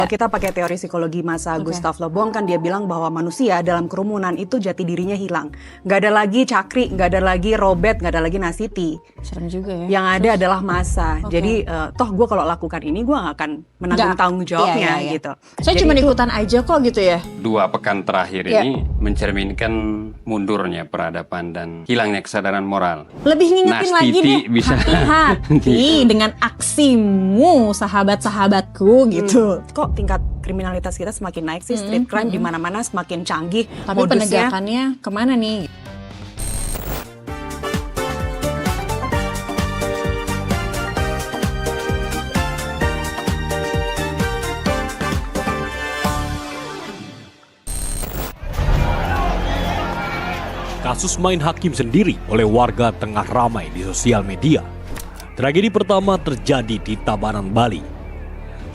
Kita pakai teori psikologi masa Gustav Le Bon kan dia bilang bahwa manusia dalam kerumunan itu jati dirinya hilang. Nggak ada lagi Cakri, nggak ada lagi Robert, nggak ada lagi Nasiti. Serem juga ya. Yang ada adalah massa. Jadi toh gue kalau lakukan ini gue nggak akan menanggung tanggung jawabnya gitu. Saya cuma ikutan aja kok gitu ya. 2 pekan terakhir ini mencerminkan mundurnya peradaban dan hilangnya kesadaran moral. Lebih ngingetin lagi Nastiti nih, bisa hati-hati dengan aksimu sahabat-sahabatku gitu. Kok tingkat kriminalitas kita semakin naik sih, street crime di mana-mana semakin canggih. Tapi modusnya. penegakannya kemana nih? Kasus main hakim sendiri oleh warga tengah ramai di sosial media. Tragedi pertama terjadi di Tabanan, Bali.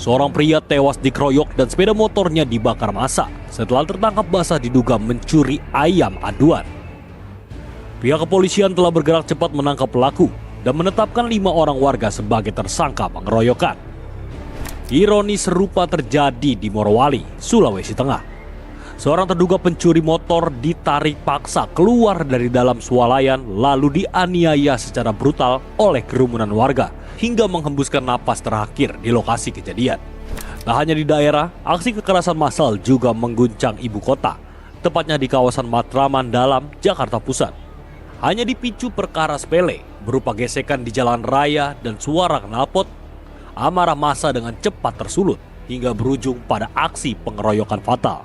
Seorang pria tewas dikeroyok dan sepeda motornya dibakar massa setelah tertangkap basah diduga mencuri ayam aduan. Pihak kepolisian telah bergerak cepat menangkap pelaku dan menetapkan 5 orang warga sebagai tersangka pengeroyokan. Ironi serupa terjadi di Morowali, Sulawesi Tengah. Seorang terduga pencuri motor ditarik paksa keluar dari dalam swalayan lalu dianiaya secara brutal oleh kerumunan warga hingga menghembuskan napas terakhir di lokasi kejadian. Tak hanya di daerah, aksi kekerasan massal juga mengguncang ibu kota, tepatnya di kawasan Matraman Dalam, Jakarta Pusat. Hanya dipicu perkara sepele berupa gesekan di jalan raya dan suara knalpot, amarah massa dengan cepat tersulut hingga berujung pada aksi pengeroyokan fatal.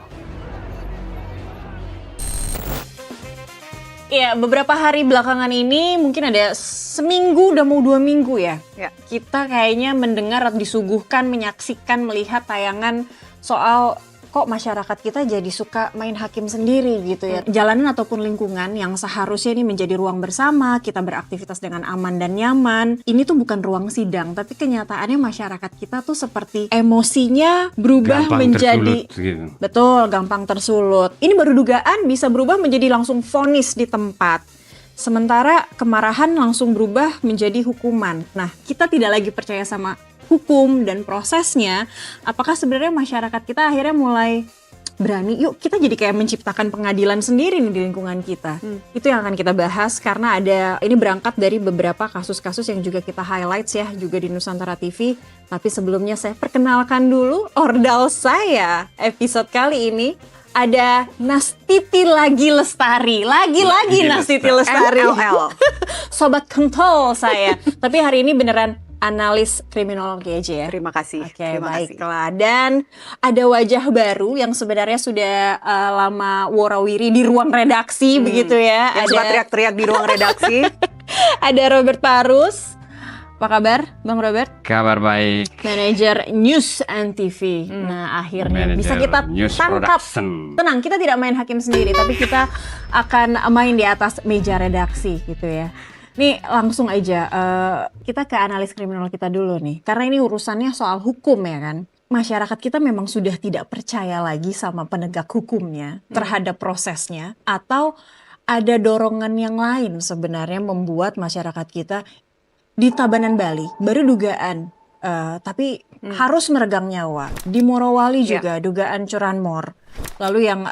Ya, beberapa hari belakangan ini mungkin ada seminggu, udah mau 2 minggu ya. Kita kayaknya mendengar, disuguhkan, menyaksikan, melihat tayangan soal kok masyarakat kita jadi suka main hakim sendiri gitu ya. Jalanan ataupun lingkungan yang seharusnya ini menjadi ruang bersama, kita beraktivitas dengan aman dan nyaman. Ini tuh bukan ruang sidang, tapi kenyataannya masyarakat kita tuh seperti emosinya berubah gampang menjadi tersulut, gitu. Betul, gampang tersulut. Ini baru dugaan bisa berubah menjadi langsung vonis di tempat. Sementara kemarahan langsung berubah menjadi hukuman. Nah, kita tidak lagi percaya sama hukum dan prosesnya. Apakah sebenarnya masyarakat kita akhirnya mulai berani, yuk kita jadi kayak menciptakan pengadilan sendiri nih di lingkungan kita. Itu yang akan kita bahas karena ini berangkat dari beberapa kasus-kasus yang juga kita highlights ya juga di Nusantara TV. Tapi sebelumnya saya perkenalkan dulu ordal saya episode kali ini. Ada Nastiti Lestari. Lagi-lagi Nastiti Lestari. Sobat Kentol saya. Tapi hari ini beneran analis kriminologi aja ya. Terima kasih. Oke, baiklah. Dan ada wajah baru yang sebenarnya sudah lama warawiri di ruang redaksi begitu ya. Yang suka teriak-teriak di ruang redaksi. Ada Robert Parus. Apa kabar, Bang Robert? Kabar baik. Manajer News and TV. Nah, akhirnya bisa kita News tangkap. Production. Tenang, kita tidak main hakim sendiri, tapi kita akan main di atas meja redaksi gitu ya. Nih langsung aja, kita ke analis kriminal kita dulu nih. Karena ini urusannya soal hukum ya kan. Masyarakat kita memang sudah tidak percaya lagi sama penegak hukumnya terhadap prosesnya. Atau ada dorongan yang lain sebenarnya membuat masyarakat kita di Tabanan Bali, baru dugaan. Tapi harus meregang nyawa. Di Morowali juga dugaan curanmor. Lalu yang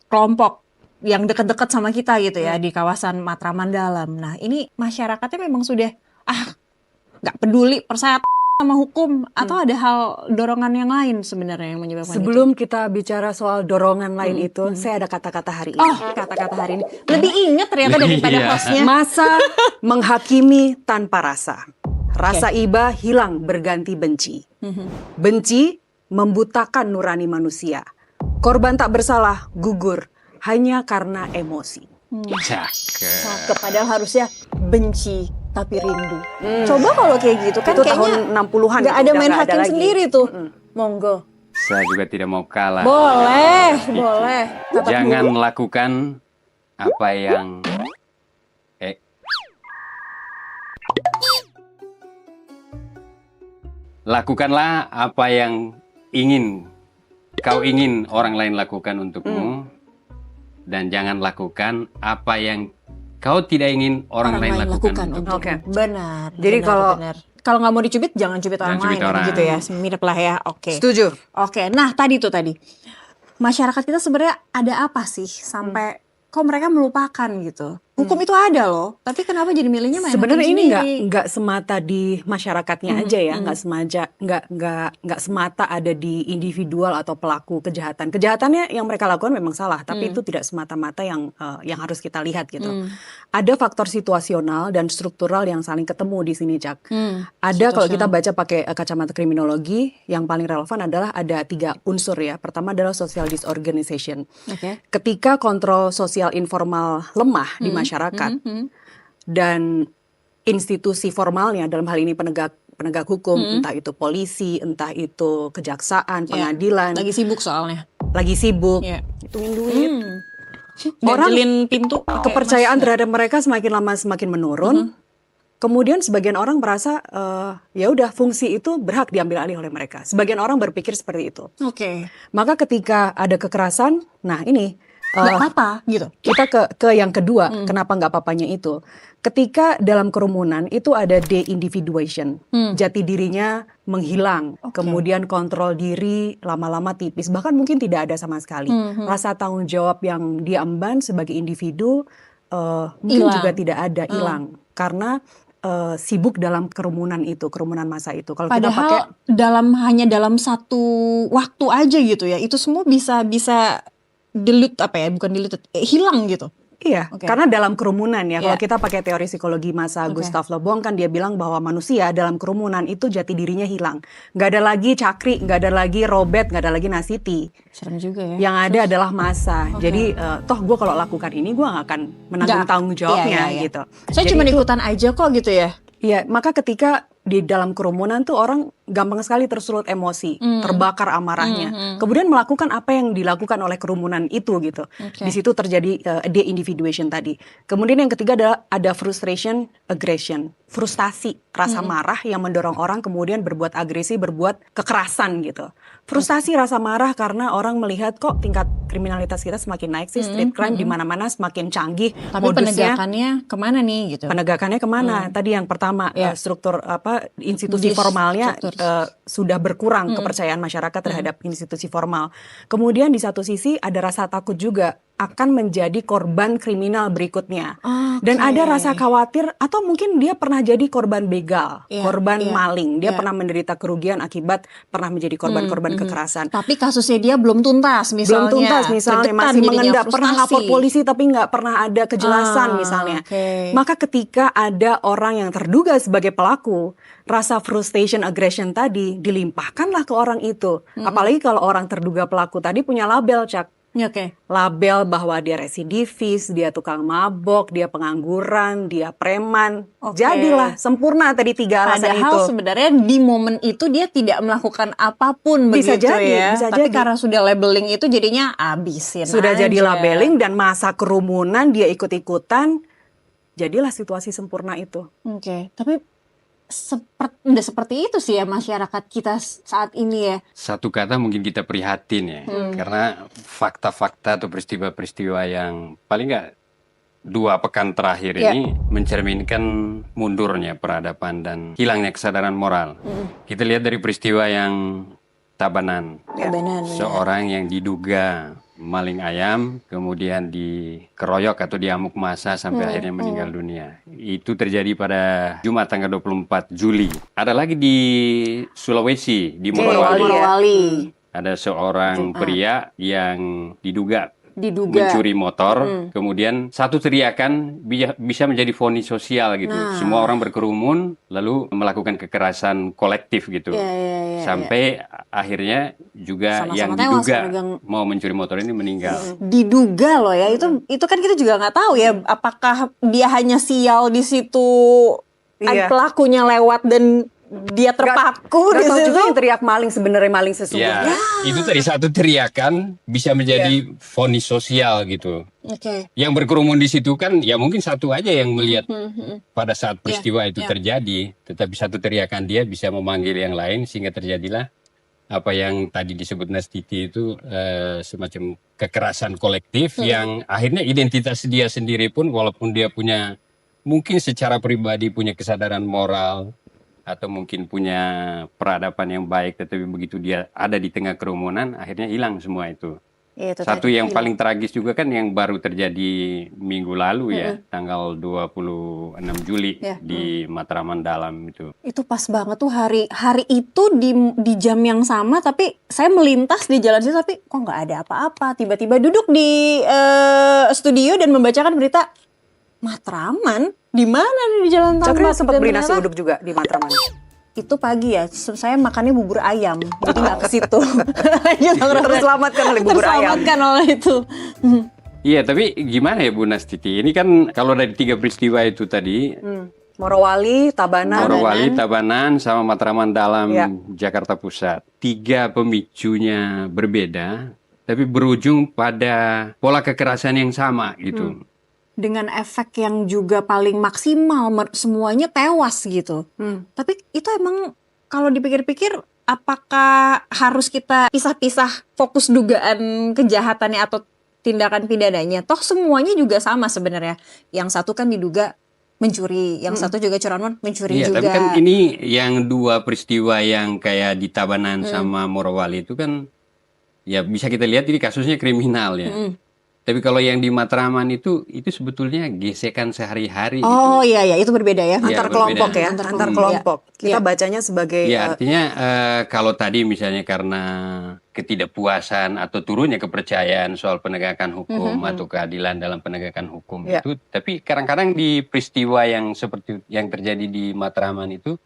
kelompok yang dekat-dekat sama kita gitu ya di kawasan Matraman Dalam. Nah ini masyarakatnya memang sudah nggak peduli percaya sama hukum atau ada hal dorongan yang lain sebenarnya yang menyebabkan Sebelum kita bicara soal dorongan lain itu, saya ada kata-kata hari ini. kata-kata hari ini lebih ingat ternyata daripada hostnya. Masa menghakimi tanpa rasa. Rasa iba hilang berganti benci. Benci membutakan nurani manusia. Korban tak bersalah gugur hanya karena emosi. Cakep, padahal harusnya benci tapi rindu. Coba kalau kayak gitu kan Itu kayaknya tahun 60-an nggak itu ada udah main nggak ada hakim lagi. sendiri tuh. Monggo. Saya juga tidak mau kalah. Boleh. Tetap Jangan dulu. lakukan apa yang lakukanlah apa yang kau ingin orang lain lakukan untukmu, dan jangan lakukan apa yang kau tidak ingin orang lain lakukan untukmu. untuk Oke. benar. Jadi benar, kalau benar. kalau nggak mau dicubit jangan cubit orang Jangan cubit lain orang. gitu ya, mirip lah ya. Oke. Setuju. Oke, nah tadi masyarakat kita sebenarnya ada apa sih sampai kok mereka melupakan gitu? Hukum itu ada loh, tapi kenapa jadi milihnya main Sebenarnya hakim ini sendiri? nggak semata di masyarakatnya aja ya, nggak semata ada di individual atau pelaku kejahatan. Kejahatannya yang mereka lakukan memang salah, tapi itu tidak semata-mata yang harus kita lihat gitu. Ada faktor situasional dan struktural yang saling ketemu di sini, Cak. Ada kalau kita baca pakai kacamata kriminologi, yang paling relevan adalah ada 3 unsur ya. Pertama adalah social disorganization. Oke. Ketika kontrol sosial informal lemah di masyarakat dan institusi formalnya dalam hal ini penegak hukum, entah itu polisi, entah itu kejaksaan, pengadilan, Lagi sibuk soalnya. lagi sibuk, Iya. hitungin duit. Orang pintu. Kepercayaan terhadap mereka semakin lama semakin menurun. Kemudian sebagian orang merasa ya udah fungsi itu berhak diambil alih oleh mereka. Sebagian orang berpikir seperti itu. Oke. Maka ketika ada kekerasan, nah ini Nggak apa-apa gitu. kita ke yang kedua, kenapa nggak papanya itu? Ketika dalam kerumunan itu ada de-individuation, jati dirinya menghilang, kemudian kontrol diri lama-lama tipis, bahkan mungkin tidak ada sama sekali. Rasa tanggung jawab yang dia emban sebagai individu mungkin Hilang. juga tidak ada, hilang karena sibuk dalam kerumunan massa itu. Kalau kita pakai Padahal hanya dalam satu waktu aja gitu ya, itu semua bisa hilang gitu. Iya, Oke. karena dalam kerumunan ya. Kalau Iya. kita pakai teori psikologi masa Gustav Le Bon kan dia bilang bahwa manusia dalam kerumunan itu jati dirinya hilang. Nggak ada lagi Cakri, nggak ada lagi Robert, nggak ada lagi Nasiti. Serem juga ya. Yang ada adalah massa. Jadi toh gue kalau lakukan ini gue nggak akan menanggung Nggak. tanggung jawabnya Iya. gitu. Saya Jadi cuma itu- ikutan aja kok gitu ya. Iya, maka ketika di dalam kerumunan tuh orang gampang sekali tersulut emosi, terbakar amarahnya. Kemudian melakukan apa yang dilakukan oleh kerumunan itu gitu. Oke. Di situ terjadi de-individuation tadi. Kemudian yang ketiga ada frustration, aggression. Frustasi, rasa marah yang mendorong orang kemudian berbuat agresi, berbuat kekerasan gitu. Frustasi, rasa marah karena orang melihat kok tingkat kriminalitas kita semakin naik sih, street crime di mana-mana semakin canggih, Tapi modusnya. penegakannya kemana nih gitu? Penegakannya kemana? Tadi yang pertama Iya. struktur institusi formalnya struktur. sudah berkurang kepercayaan masyarakat terhadap institusi formal. Kemudian di satu sisi ada rasa takut juga akan menjadi korban kriminal berikutnya. Dan ada rasa khawatir atau mungkin dia pernah jadi korban begal, Iya, korban iya, maling, dia iya. pernah menderita kerugian akibat pernah menjadi korban-korban kekerasan. Tapi kasusnya dia belum tuntas misalnya. Belum tuntas misalnya, Deg-degan masih jadinya, mengendap, pernah frustasi. lapor polisi tapi nggak pernah ada kejelasan misalnya. Oke. Maka ketika ada orang yang terduga sebagai pelaku, rasa frustration, aggression tadi dilimpahkanlah ke orang itu. Apalagi kalau orang terduga pelaku tadi punya label, Cak. Oke. Label bahwa dia residivis, dia tukang mabok, dia pengangguran, dia preman. Oke. Jadilah sempurna tadi 3 alasan itu. Padahal sebenarnya di momen itu dia tidak melakukan apapun Bisa begitu jadi, ya. bisa Tapi jadi. karena sudah labeling itu jadinya abisin Sudah aja. jadi labeling dan masa kerumunan dia ikut-ikutan, jadilah situasi sempurna itu. Oke, tapi udah seperti itu sih ya masyarakat kita saat ini ya. Satu kata mungkin kita prihatin ya, karena fakta-fakta atau peristiwa-peristiwa yang paling nggak 2 pekan terakhir Ya. ini mencerminkan mundurnya peradaban dan hilangnya kesadaran moral. Kita lihat dari peristiwa yang Tabanan, Benar. seorang yang diduga maling ayam, kemudian dikeroyok atau diamuk massa sampai akhirnya meninggal dunia. Itu terjadi pada Jumat tanggal 24 Juli. Ada lagi di Sulawesi, di Morowali. Morowali. Ada seorang pria yang diduga Diduga. mencuri motor, kemudian satu teriakan bisa menjadi vonis sosial gitu. Semua orang berkerumun lalu melakukan kekerasan kolektif gitu. Iya, Sampai akhirnya juga Sama-sama yang tewas, diduga pemegang- mau mencuri motor ini meninggal. Diduga loh ya, itu kan kita juga nggak tahu ya apakah dia hanya sial di situ, Iya. pelakunya lewat dan dia terpaku Gak di tahu situ. juga yang teriak maling sebenarnya maling Ya, sesungguhnya. itu dari satu teriakan bisa menjadi vonis sosial gitu. Oke. Yang berkerumun di situ kan ya mungkin satu aja yang melihat pada saat peristiwa itu terjadi, tetapi satu teriakan dia bisa memanggil yang lain sehingga terjadilah apa yang tadi disebut Nastiti itu semacam kekerasan kolektif yang akhirnya identitas dia sendiri pun walaupun dia punya mungkin secara pribadi punya kesadaran moral, atau mungkin punya peradaban yang baik, tetapi begitu dia ada di tengah kerumunan, akhirnya hilang semua itu. Ya, itu Satu tadi, yang hilang. paling tragis juga kan yang baru terjadi minggu lalu ya, tanggal 26 Juli Ya. di Matraman Dalam itu. Itu pas banget tuh hari itu di jam yang sama, tapi saya melintas di jalan situ tapi kok nggak ada apa-apa. Tiba-tiba duduk di studio dan membacakan berita Matraman di mana nih di Jalan Tambak. Cakra sempat Dan beli nasi ternyata uduk juga di Matraman. itu pagi ya, saya makannya bubur ayam, jadi nggak ke situ. Terselamatkan oleh bubur ayam. Terselamatkan oleh itu. Iya, tapi gimana ya Bu Nastiti? Ini kan kalau dari 3 peristiwa itu tadi, Morowali, Tabanan. Morowali, Tabanan, sama Matraman Dalam, Ya. Jakarta Pusat. 3 pemicunya berbeda, tapi berujung pada pola kekerasan yang sama gitu. Dengan efek yang juga paling maksimal, semuanya tewas gitu. Tapi itu emang kalau dipikir-pikir, apakah harus kita pisah-pisah fokus dugaan kejahatannya atau tindakan pidananya? Toh semuanya juga sama sebenarnya. Yang satu kan diduga mencuri, yang satu juga curanmor mencuri Iya, juga. tapi kan ini yang 2 peristiwa yang kayak di Tabanan sama Morowali itu kan, ya bisa kita lihat ini kasusnya kriminal ya. Tapi kalau yang di Matraman itu sebetulnya gesekan sehari-hari. Oh iya ya, itu berbeda ya. Iya, Antar berbeda. kelompok ya, Antar antar kelompok. kelompok. Kita Iya. bacanya sebagai Ya artinya kalau tadi misalnya karena ketidakpuasan atau turunnya kepercayaan soal penegakan hukum atau keadilan dalam penegakan hukum Ya. itu, tapi kadang-kadang di peristiwa yang seperti yang terjadi di Matraman itu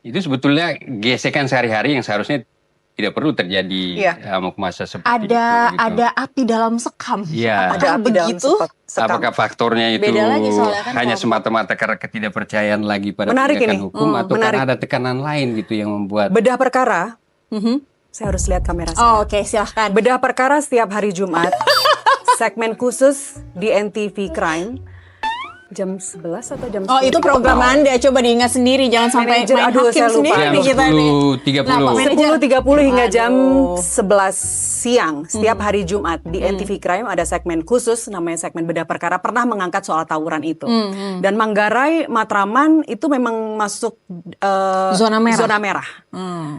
sebetulnya gesekan sehari-hari yang seharusnya tidak perlu terjadi Iya. amok masa seperti Ada itu. Gitu. ada api dalam sekam. Iya. Apakah ada api dalam begitu? sekam. Apakah faktornya itu Beda lagi soalnya kan hanya kalau- semata-mata karena ketidakpercayaan lagi pada Menarik penegakan ini. hukum atau menarik. karena ada tekanan lain gitu yang membuat Bedah perkara, Mhm. saya harus lihat kamera saya. Oh, oke, silahkan. Bedah perkara setiap hari Jumat, segmen khusus di NTV Crime, jam 11 atau jam 10? Oh, itu program Anda. Coba diingat sendiri, jangan sampai Manajer, main aduh, hakim saya lupa. sendiri jam nih kita nih. 10.30. Kenapa? 10.30 hingga jam Aduh. 11 siang setiap hari Jumat di NTV Crime ada segmen khusus namanya segmen Bedah Perkara, pernah mengangkat soal tawuran itu. Dan Manggarai, Matraman itu memang masuk Zona merah. Zona merah.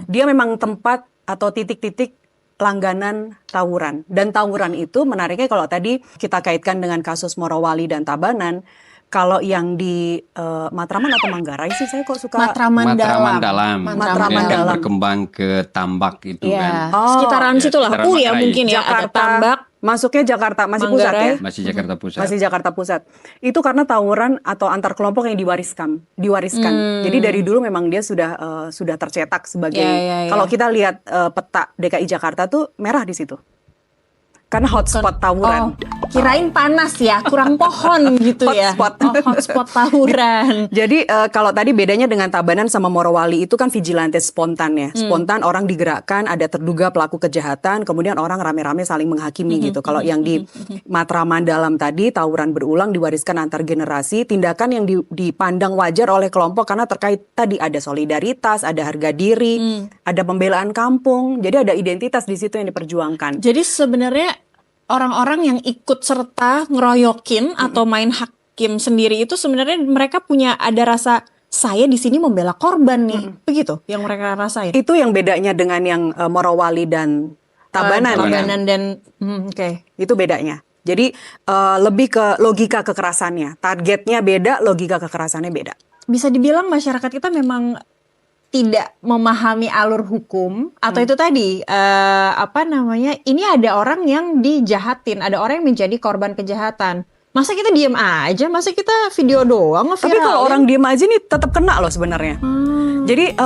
Dia memang tempat atau titik-titik langganan tawuran. Dan tawuran itu menariknya kalau tadi kita kaitkan dengan kasus Morowali dan Tabanan, kalau yang di Matraman atau Manggarai sih saya kok suka Matraman Matraman dalam. dalam. Matraman Kemudian kan dalam. berkembang ke Tambak itu Iya. kan. Oh, Sekitaran ya, situ lah. sekitaran Ya Manggarai. mungkin ya. Ada Jakarta, Tambak. masuknya Jakarta, masih pusat Manggarai. ya? Masih Jakarta Pusat. Masih Jakarta Pusat. Itu karena tawuran atau antar kelompok yang diwariskan. Jadi dari dulu memang dia sudah tercetak sebagai Ya. kalau kita lihat peta DKI Jakarta tuh merah di situ. Karena hotspot tawuran. Oh, kirain panas ya, kurang pohon gitu ya. Hotspot. Oh, hotspot tawuran. Jadi kalau tadi bedanya dengan Tabanan sama Morowali itu kan vigilante spontan ya. Spontan orang digerakkan, ada terduga pelaku kejahatan, kemudian orang rame-rame saling menghakimi gitu. Kalau yang di Matraman Dalam tadi tawuran berulang diwariskan antar generasi, tindakan yang dipandang wajar oleh kelompok karena terkait tadi ada solidaritas, ada harga diri, ada pembelaan kampung. Jadi ada identitas di situ yang diperjuangkan. Jadi sebenarnya orang-orang yang ikut serta ngeroyokin atau main hakim sendiri itu sebenarnya mereka punya ada rasa saya di sini membela korban nih. Begitu yang mereka rasain. Itu yang bedanya dengan yang Morowali dan Tabanan. Tabanan dan oke. Itu bedanya. Jadi lebih ke logika kekerasannya. Targetnya beda, logika kekerasannya beda. Bisa dibilang masyarakat kita memang tidak memahami alur hukum atau itu tadi ini ada orang yang dijahatin, ada orang yang menjadi korban kejahatan. Masa kita diem aja, masa kita video doang Tapi kalau orang diem aja nih tetap kena loh sebenarnya. Jadi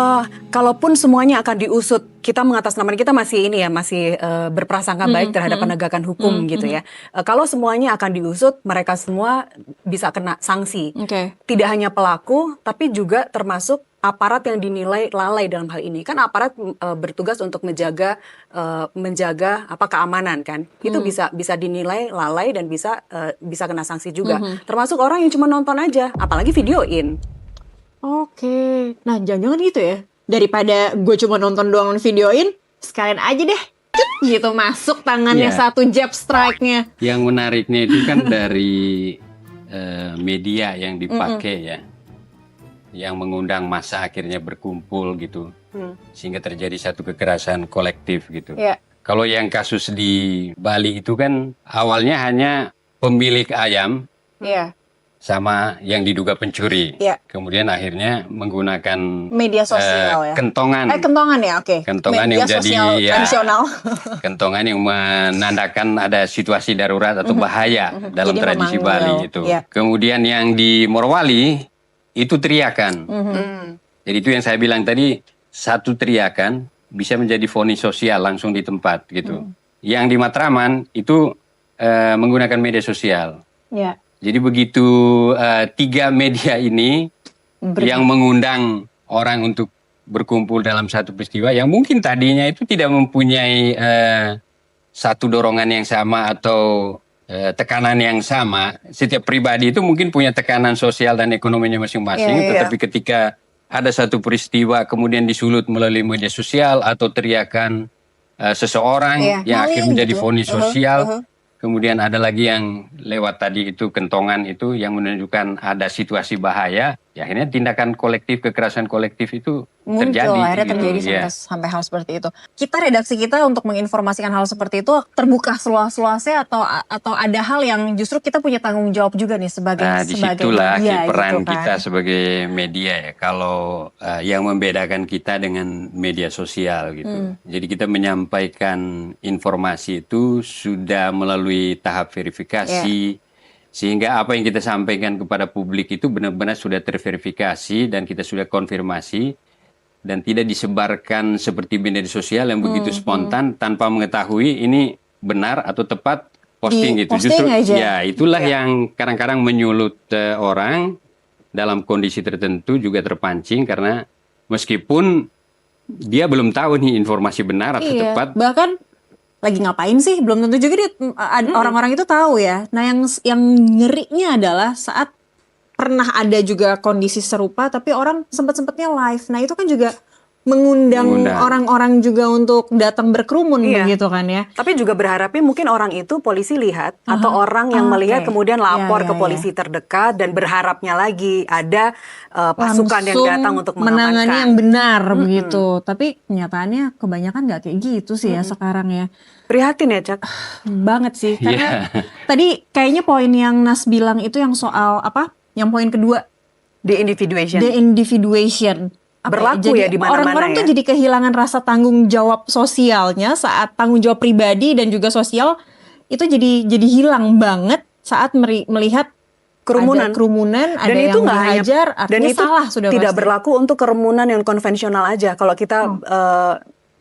kalaupun semuanya akan diusut, kita mengatasnamakan kita masih berprasangka baik terhadap penegakan hukum gitu ya. Kalau semuanya akan diusut, mereka semua bisa kena sanksi. Oke. Tidak hanya pelaku, tapi juga termasuk aparat yang dinilai lalai dalam hal ini. Kan aparat bertugas untuk menjaga keamanan kan. Itu bisa dinilai lalai dan bisa kena sanksi juga. Termasuk orang yang cuma nonton aja, apalagi videoin. Oke. Nah, jangan-jangan gitu ya. Daripada gue cuma nonton doang videoin, sekalian aja deh. Cuk, gitu masuk tangannya Iya. satu jab strike-nya. Yang menariknya itu kan dari media yang dipakai ya. yang mengundang massa akhirnya berkumpul gitu, sehingga terjadi satu kekerasan kolektif gitu. Ya. Kalau yang kasus di Bali itu kan awalnya hanya pemilik ayam Iya. sama yang diduga pencuri. Iya. Kemudian akhirnya menggunakan Media sosial ya. kentongan. Kentongan ya, oke. Kentongan Media yang jadi sosial tradisional. kentongan yang menandakan ada situasi darurat atau bahaya dalam Jadi tradisi memanggil, Bali itu. ya. Kemudian yang di Morowali itu teriakan. Jadi itu yang saya bilang tadi, satu teriakan bisa menjadi vonis sosial langsung di tempat gitu. Yang di Matraman itu menggunakan media sosial. Ya. Jadi begitu 3 media ini yang mengundang orang untuk berkumpul dalam satu peristiwa yang mungkin tadinya itu tidak mempunyai satu dorongan yang sama atau tekanan yang sama. Setiap pribadi itu mungkin punya tekanan sosial dan ekonominya masing-masing, tetapi ketika ada satu peristiwa kemudian disulut melalui media sosial atau teriakan seseorang yang akhirnya menjadi vonis sosial. Kemudian ada lagi yang lewat tadi itu kentongan itu yang menunjukkan ada situasi bahaya. Ya akhirnya tindakan kolektif, kekerasan kolektif itu Muncul, terjadi. akhirnya terjadi sampai hal seperti itu. Kita redaksi kita untuk menginformasikan hal seperti itu terbuka seluas-luasnya atau ada hal yang justru kita punya tanggung jawab juga nih sebagai disitulah media, peran gitu kan. kita sebagai media ya. Kalau yang membedakan kita dengan media sosial gitu. Jadi kita menyampaikan informasi itu sudah melalui tahap verifikasi. Sehingga apa yang kita sampaikan kepada publik itu benar-benar sudah terverifikasi dan kita sudah konfirmasi dan tidak disebarkan seperti media sosial yang begitu spontan tanpa mengetahui ini benar atau tepat posting gitu. Posting aja. Ya, itulah yang kadang-kadang menyulut orang dalam kondisi tertentu juga terpancing karena meskipun dia belum tahu nih informasi benar atau tepat. Bahkan lagi ngapain sih belum tentu juga dia orang-orang itu tahu ya. Nah yang ngerinya adalah saat pernah ada juga kondisi serupa tapi orang sempat-sempatnya live. Nah itu kan juga mengundang orang-orang juga untuk datang berkerumun begitu kan ya. Tapi juga berharapnya mungkin orang itu polisi lihat atau orang yang melihat kemudian lapor ke polisi terdekat dan berharapnya lagi ada pasukan yang datang untuk menangani yang benar begitu. Tapi kenyataannya kebanyakan nggak kayak gitu sih ya sekarang ya. Prihatin ya, Cak. Banget sih karena tadi kayaknya poin yang Nas bilang itu yang soal apa? Yang poin kedua, de-individuation. Berlaku ya di mana-mana orang-orang ya. tuh jadi kehilangan rasa tanggung jawab sosialnya saat tanggung jawab pribadi dan juga sosial itu jadi hilang banget saat melihat kerumunan, ada dan yang itu nggak dihajar, dan itu salah sudah tidak pasti. berlaku untuk kerumunan yang konvensional aja. Kalau kita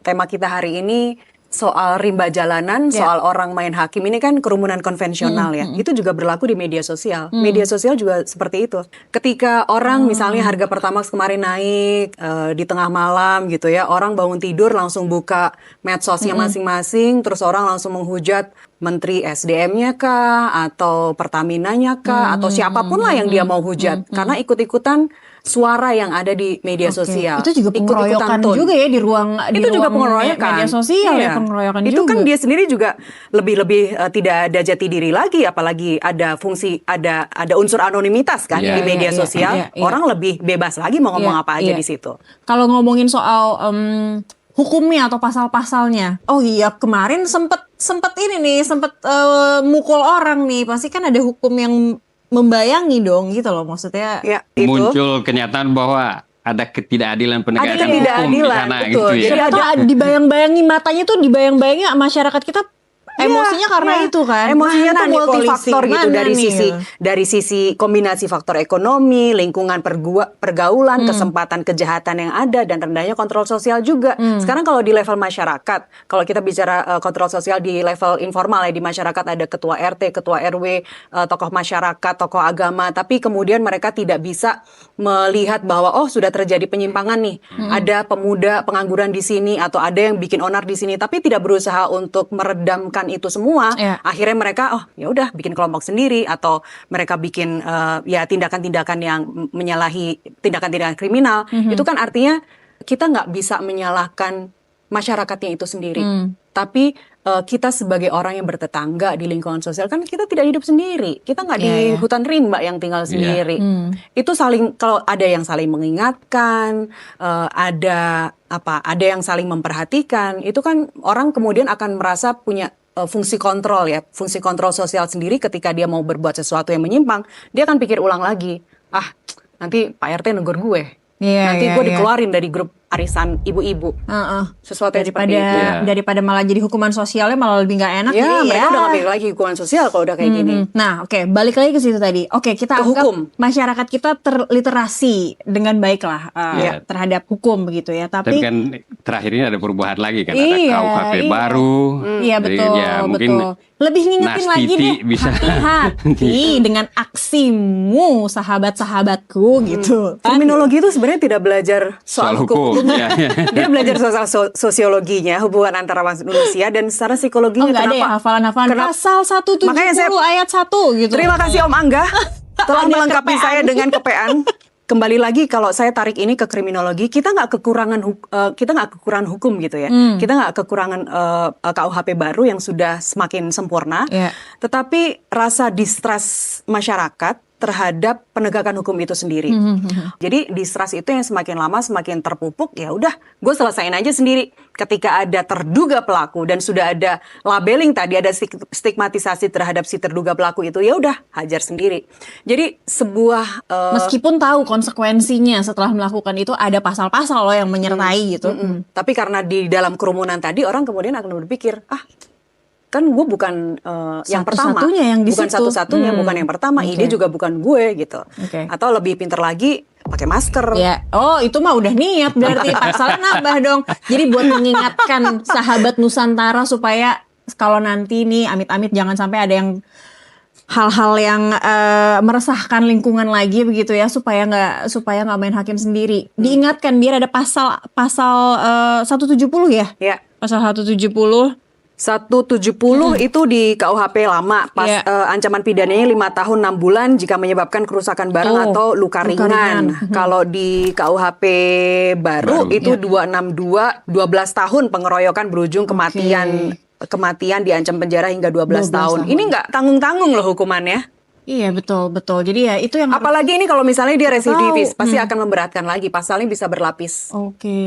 tema kita hari ini soal rimba jalanan, soal orang main hakim ini kan kerumunan konvensional ya. Itu juga berlaku di media sosial. Media sosial juga seperti itu. Ketika orang misalnya harga Pertamax kemarin naik di tengah malam gitu ya, orang bangun tidur langsung buka medsosnya masing-masing, terus orang langsung menghujat Menteri SDM-nya kah, atau Pertamina-nya kah, atau siapapun lah yang dia mau hujat. Karena ikut-ikutan suara yang ada di media sosial. Itu juga pengeroyokan juga ya di ruang juga pengeroyokan media sosial ya pengeroyokan itu juga. Kan dia sendiri juga lebih tidak ada jati diri lagi, apalagi ada fungsi ada unsur anonimitas kan di media sosial. Orang lebih bebas lagi mau ngomong apa aja di situ. Kalau ngomongin soal hukumnya atau pasal-pasalnya, oh iya kemarin sempet ini nih mukul orang nih, pasti kan ada hukum yang membayangi dong gitu loh maksudnya. Ya, itu. Muncul kenyataan bahwa ada ketidakadilan penegakan hukum di sana betul. gitu ya. Jadi ada dibayang-bayangi matanya tuh dibayang-bayangi masyarakat kita emosinya karena itu kan. Emosinya tuh multifaktor gitu nih? dari sisi kombinasi faktor ekonomi, lingkungan pergaulan, kesempatan kejahatan yang ada dan rendahnya kontrol sosial juga. Sekarang kalau di level masyarakat, kalau kita bicara kontrol sosial di level informal ya, di masyarakat ada ketua RT, ketua RW, tokoh masyarakat, tokoh agama, tapi kemudian mereka tidak bisa melihat bahwa oh sudah terjadi penyimpangan nih. Ada pemuda pengangguran di sini atau ada yang bikin onar di sini tapi tidak berusaha untuk meredamkan itu semua. Akhirnya mereka oh ya udah bikin kelompok sendiri atau mereka bikin ya tindakan-tindakan yang menyalahi tindakan-tindakan kriminal. Itu kan artinya kita nggak bisa menyalahkan masyarakatnya itu sendiri. Tapi kita sebagai orang yang bertetangga di lingkungan sosial kan kita tidak hidup sendiri. Kita nggak di hutan rimba yang tinggal sendiri. Itu saling, kalau ada yang saling mengingatkan, ada yang saling memperhatikan, itu kan orang kemudian akan merasa punya fungsi kontrol ya, fungsi kontrol sosial sendiri. Ketika dia mau berbuat sesuatu yang menyimpang, dia akan pikir ulang lagi. Nanti Pak RT negur gue. Nanti gue dikeluarin dari grup arisan ibu-ibu. Sesuatu yang seperti itu. Daripada malah jadi hukuman sosialnya malah lebih nggak enak. Ya, mereka udah nggak pikir lagi hukuman sosial kalau udah kayak gini. Nah, oke, balik lagi ke situ tadi. Oke, kita anggap hukum. Masyarakat kita terliterasi dengan baik lah terhadap hukum begitu ya. Tapi kan terakhir ini ada perubahan lagi kan, ada KUHP baru. Iya betul, mungkin lebih ngingetin lagi deh, bisa hati-hati dengan aksimu sahabat-sahabatku gitu. Kriminologi itu sebenarnya tidak belajar soal hukum. Dia belajar soal sosiologinya, hubungan antara manusia, dan secara psikologinya. Nggak ada ya hafalan-hafalan pasal 170 ayat 1 gitu. Terima kasih Om Angga telah melengkapi saya dengan kepean. Kembali lagi, kalau saya tarik ini ke kriminologi, kita nggak kekurangan hukum gitu ya. Kita nggak kekurangan KUHP baru yang sudah semakin sempurna. Tetapi rasa distrust masyarakat terhadap penegakan hukum itu sendiri. Jadi distrust itu yang semakin lama semakin terpupuk, ya udah gue selesain aja sendiri. Ketika ada terduga pelaku dan sudah ada labeling tadi, ada stigmatisasi terhadap si terduga pelaku itu, ya udah hajar sendiri. Jadi sebuah meskipun tahu konsekuensinya setelah melakukan itu, ada pasal-pasal loh yang menyertai gitu. Tapi karena di dalam kerumunan tadi orang kemudian akan berpikir, kan gue bukan yang pertama, bukan satu-satunya, bukan yang pertama, ide juga bukan gue gitu. Atau lebih pintar lagi, pakai masker. Oh, itu mah udah niat berarti pasalnya nambah dong. Jadi buat mengingatkan sahabat Nusantara supaya kalau nanti nih amit-amit jangan sampai ada yang hal-hal yang meresahkan lingkungan lagi begitu ya, supaya nggak main hakim sendiri. Diingatkan biar ada pasal 170 ya. Pasal 170. 170 itu di KUHP lama, ancaman pidananya 5 tahun 6 bulan jika menyebabkan kerusakan barang atau luka ringan. Kalau di KUHP baru itu 262 12 tahun pengeroyokan berujung kematian diancam penjara hingga 12 tahun. Ini nggak tanggung-tanggung loh hukumannya. Iya betul. Jadi ya itu yang apalagi ini kalau misalnya dia residivis, pasti akan memberatkan lagi, pasalnya bisa berlapis.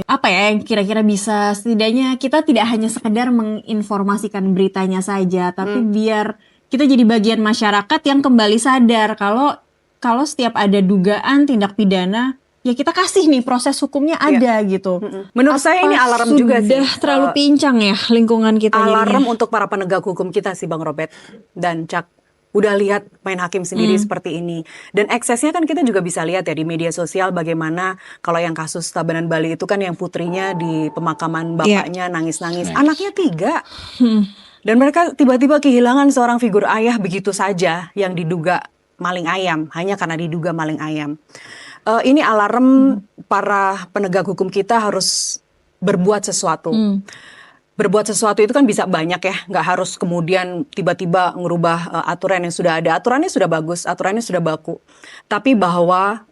Apa ya yang kira-kira bisa, setidaknya kita tidak hanya sekedar menginformasikan beritanya saja, tapi biar kita jadi bagian masyarakat yang kembali sadar kalau setiap ada dugaan tindak pidana, ya kita kasih nih proses hukumnya ada gitu. Menurut saya ini alarm juga sih. Sudah terlalu pincang ya lingkungan kita. Alarm untuk para penegak hukum kita sih Bang Robert dan Cak. Udah lihat main hakim sendiri seperti ini. Dan eksesnya kan kita juga bisa lihat ya di media sosial, bagaimana kalau yang kasus Tabanan Bali itu kan yang putrinya di pemakaman bapaknya nangis-nangis. Anaknya 3. Dan mereka tiba-tiba kehilangan seorang figur ayah begitu saja yang diduga maling ayam. Hanya karena diduga maling ayam. Ini alarm para penegak hukum kita harus berbuat sesuatu. Berbuat sesuatu itu kan bisa banyak ya, nggak harus kemudian tiba-tiba ngerubah aturan yang sudah ada. Aturannya sudah bagus, aturannya sudah baku. Tapi bahwa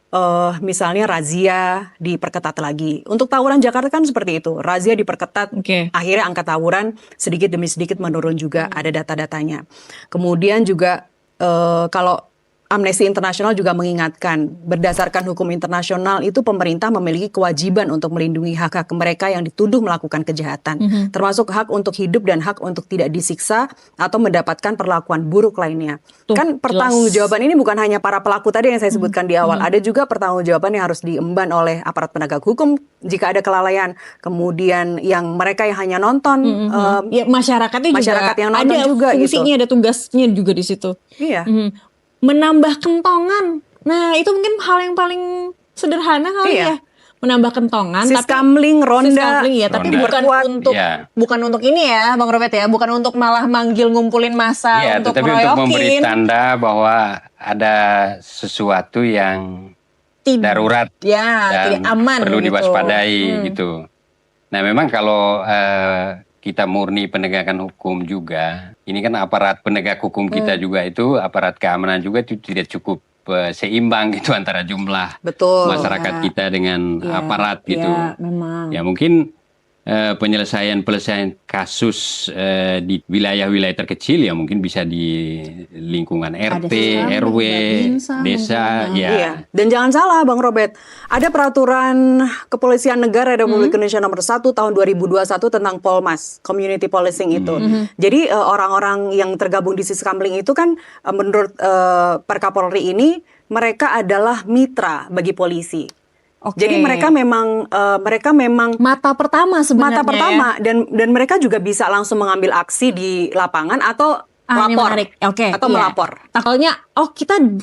misalnya razia diperketat lagi. Untuk tawuran Jakarta kan seperti itu, razia diperketat, akhirnya angka tawuran sedikit demi sedikit menurun juga, ada data-datanya. Kemudian juga kalau Amnesty International juga mengingatkan, berdasarkan hukum internasional itu pemerintah memiliki kewajiban untuk melindungi hak-hak mereka yang dituduh melakukan kejahatan, termasuk hak untuk hidup dan hak untuk tidak disiksa atau mendapatkan perlakuan buruk lainnya. Kan pertanggungjawaban ini bukan hanya para pelaku tadi yang saya sebutkan di awal, ada juga pertanggungjawaban yang harus diemban oleh aparat penegak hukum jika ada kelalaian. Kemudian yang mereka yang hanya nonton, ya masyarakatnya masyarakat yang nonton ada juga fungsinya, gitu. ada tugasnya juga di situ. Iya. Menambah kentongan. Nah, itu mungkin hal yang paling sederhana kali ya. Menambah kentongan, siskamling, ronda, ya, tapi bukan untuk ini ya, Bang Robert ya, bukan untuk malah manggil ngumpulin massa untuk tetapi meroyokin. Untuk memberi tanda bahwa ada sesuatu yang darurat dan tidak aman, perlu gitu. Diwaspadai gitu. Nah, memang kalau kita murni penegakan hukum juga, ini kan aparat penegak hukum kita juga itu, aparat keamanan juga itu tidak cukup seimbang gitu antara jumlah masyarakat kita dengan aparat gitu. Memang. Ya mungkin penyelesaian kasus di wilayah-wilayah terkecil ya mungkin bisa di lingkungan RT, RW, desa, ya. Iya. Dan jangan salah Bang Robert, ada peraturan Kepolisian Negara Republik Indonesia nomor 1 tahun 2021 tentang Polmas, Community Policing itu. Jadi orang-orang yang tergabung di Siskamling itu kan menurut Perkapolri ini mereka adalah mitra bagi polisi. Jadi mereka memang mata pertama sebenarnya. Mata pertama dan mereka juga bisa langsung mengambil aksi di lapangan atau lapor. Atau melapor. Takalnya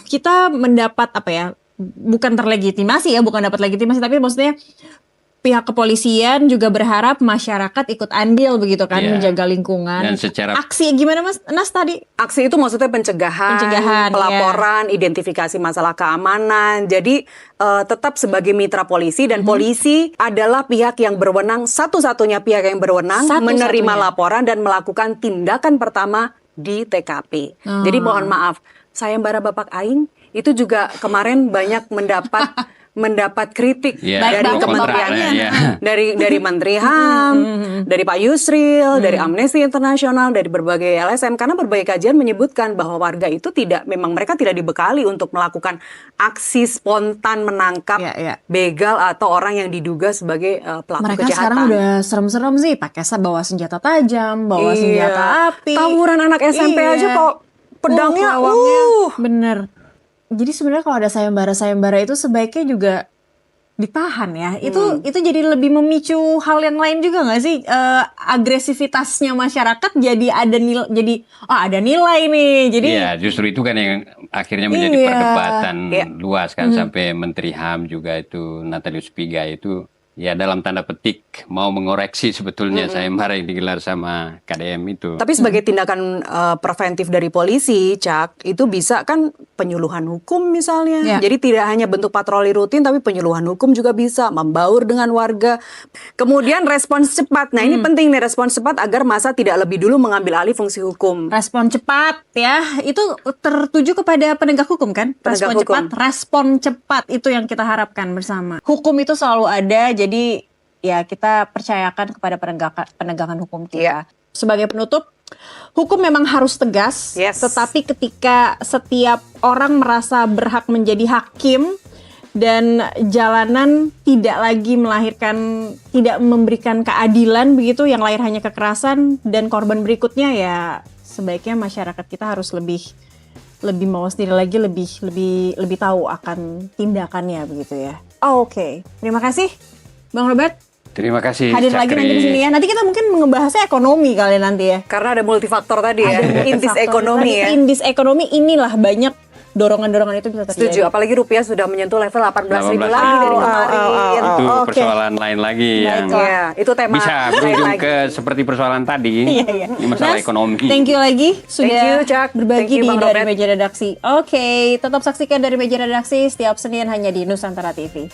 kita mendapat apa ya? Bukan terlegitimasi ya, bukan dapat legitimasi, tapi maksudnya pihak kepolisian juga berharap masyarakat ikut andil begitu kan, menjaga lingkungan. Dan secara aksi gimana Mas Nas tadi? Aksi itu maksudnya pencegahan pelaporan, identifikasi masalah keamanan. Jadi tetap sebagai mitra polisi dan polisi adalah pihak yang berwenang, satu-satunya pihak yang berwenang menerima laporan dan melakukan tindakan pertama di TKP. Jadi mohon maaf, sayembara Bapak Aing itu juga kemarin banyak mendapat kritik dari kementeriannya, dari Menteri HAM, dari Pak Yusril, dari Amnesty International, dari berbagai LSM, karena berbagai kajian menyebutkan bahwa warga itu memang mereka tidak dibekali untuk melakukan aksi spontan menangkap begal atau orang yang diduga sebagai pelaku mereka kejahatan. Sekarang udah serem-serem sih, pakai bawa senjata tajam, bawa senjata api. Tawuran anak SMP aja kok pedangnya, bener. Jadi sebenarnya kalau ada sayembara itu sebaiknya juga ditahan ya. Itu jadi lebih memicu hal yang lain juga nggak sih? Agresivitasnya masyarakat jadi ada nilai nih. Jadi justru itu kan yang akhirnya menjadi perdebatan luas kan, sampai Menteri HAM juga itu Natalius Pigai itu ya dalam tanda petik mau mengoreksi sebetulnya sayembara yang digelar sama KDM itu. Tapi sebagai tindakan preventif dari polisi, Cak, itu bisa kan penyuluhan hukum misalnya. Jadi tidak hanya bentuk patroli rutin, tapi penyuluhan hukum juga bisa, membaur dengan warga. Kemudian respons cepat. Nah ini penting nih, respons cepat agar massa tidak lebih dulu mengambil alih fungsi hukum. Respon cepat ya, itu tertuju kepada penegak hukum kan? Respon cepat itu yang kita harapkan bersama. Hukum itu selalu ada, jadi ya kita percayakan kepada penegakan hukum kita. Sebagai penutup, hukum memang harus tegas, tetapi ketika setiap orang merasa berhak menjadi hakim dan jalanan tidak lagi tidak memberikan keadilan begitu, yang lahir hanya kekerasan dan korban berikutnya, ya sebaiknya masyarakat kita harus lebih mawas diri lagi, lebih tahu akan tindakannya begitu ya. Oke. Terima kasih Bang Robert. Terima kasih hadir lagi nanti di sini ya. Nanti kita mungkin ngebahasnya ekonomi kali nanti ya. Karena ada multifaktor tadi ya. Indis ekonomi ya. Indis ekonomi inilah banyak dorongan-dorongan itu bisa terjadi. Setuju, apalagi rupiah sudah menyentuh level 18.000 lagi dari kemarin. Itu persoalan lain lagi yang itu tema bisa berujung ke seperti persoalan tadi. Ini masalah ekonomi. Thank you lagi sudah berbagi dari Meja Redaksi. Oke, tetap saksikan Dari Meja Redaksi setiap Senin hanya di Nusantara TV.